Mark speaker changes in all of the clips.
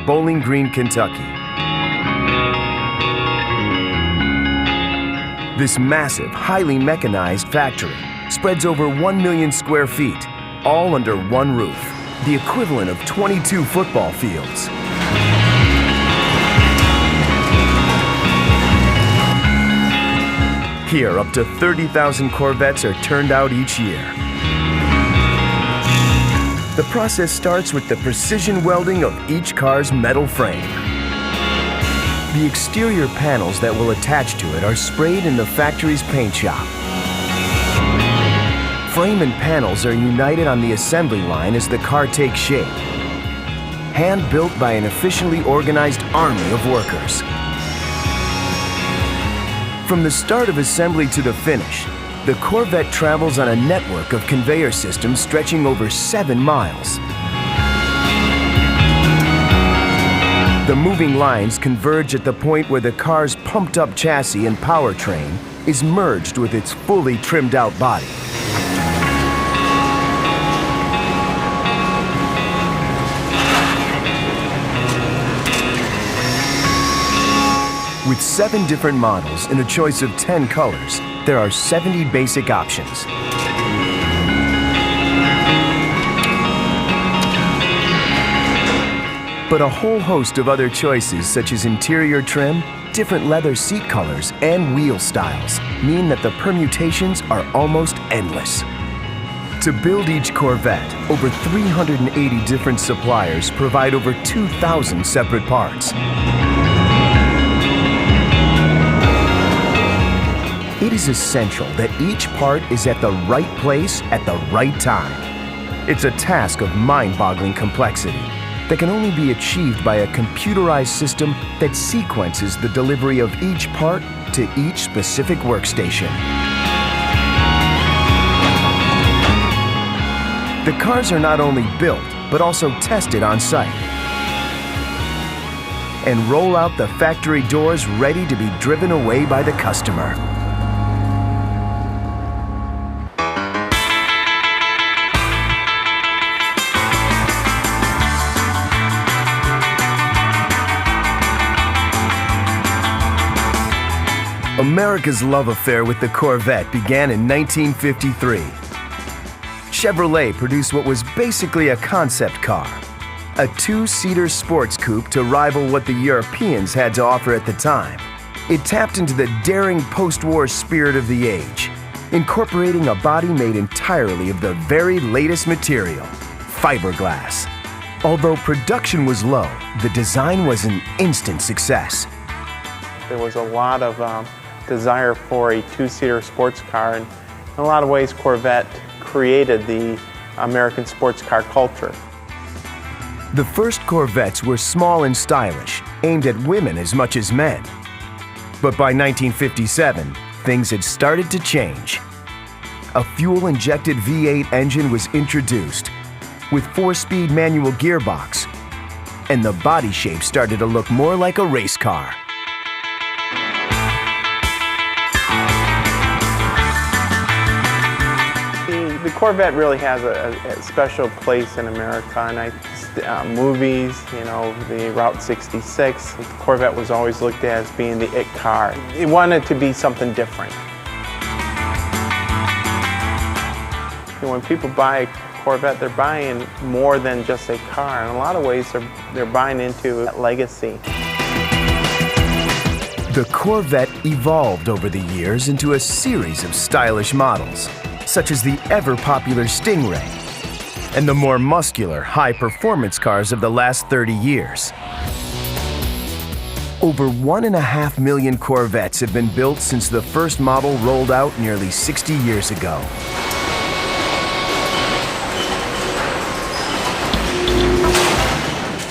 Speaker 1: Bowling Green, Kentucky. This massive, highly mechanized factory spreads over 1 million square feet, all under one roof, the equivalent of 22 football fields. Here, up to 30,000 Corvettes are turned out each year. The process starts with the precision welding of each car's metal frame. The exterior panels that will attach to it are sprayed in the factory's paint shop. Frame and panels are united on the assembly line as the car takes shape. Hand-built by an efficiently organized army of workers. From the start of assembly to the finish, the Corvette travels on a network of conveyor systems stretching over 7 miles. The moving lines converge at the point where the car's pumped-up chassis and powertrain is merged with its fully trimmed-out body. With 7 different models and a choice of 10 colors, there are 70 basic options. But a whole host of other choices, such as interior trim, different leather seat colors, and wheel styles, mean that the permutations are almost endless. To build each Corvette, over 380 different suppliers provide over 2,000 separate parts. It is essential that each part is at the right place at the right time. It's a task of mind-boggling complexity that can only be achieved by a computerized system that sequences the delivery of each part to each specific workstation. The cars are not only built, but also tested on site, and roll out the factory doors ready to be driven away by the customer. America's love affair with the Corvette began in 1953. Chevrolet produced what was basically a concept car, a 2-seater sports coupe to rival what the Europeans had to offer at the time. It tapped into the daring post-war spirit of the age, incorporating a body made entirely of the very latest material, fiberglass. Although production was low, the design was an instant success.
Speaker 2: There was a lot of desire for a 2-seater sports car, and in a lot of ways Corvette created the American sports car culture.
Speaker 1: The first Corvettes were small and stylish, aimed at women as much as men. But by 1957, things had started to change. A fuel-injected V8 engine was introduced, with 4-speed manual gearbox, and the body shape started to look more like a race car.
Speaker 2: The Corvette really has a special place in America, and movies, you know, the Route 66, the Corvette was always looked at as being the it car. It wanted to be something different. You know, when people buy a Corvette, they're buying more than just a car. In a lot of ways, they're buying into that legacy.
Speaker 1: The Corvette evolved over the years into a series of stylish models, such as the ever-popular Stingray and the more muscular, high-performance cars of the last 30 years. Over 1.5 million Corvettes have been built since the first model rolled out nearly 60 years ago.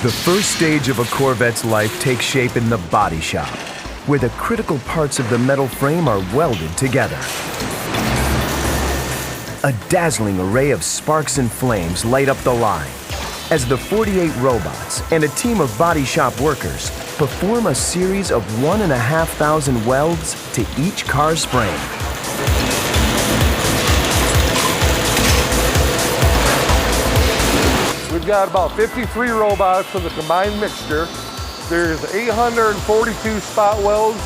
Speaker 1: The first stage of a Corvette's life takes shape in the body shop, where the critical parts of the metal frame are welded together. A dazzling array of sparks and flames light up the line as the 48 robots and a team of body shop workers perform a series of 1,500 welds to each car's frame.
Speaker 3: got about 53 robots of the combined mixture. There's 842 spot welds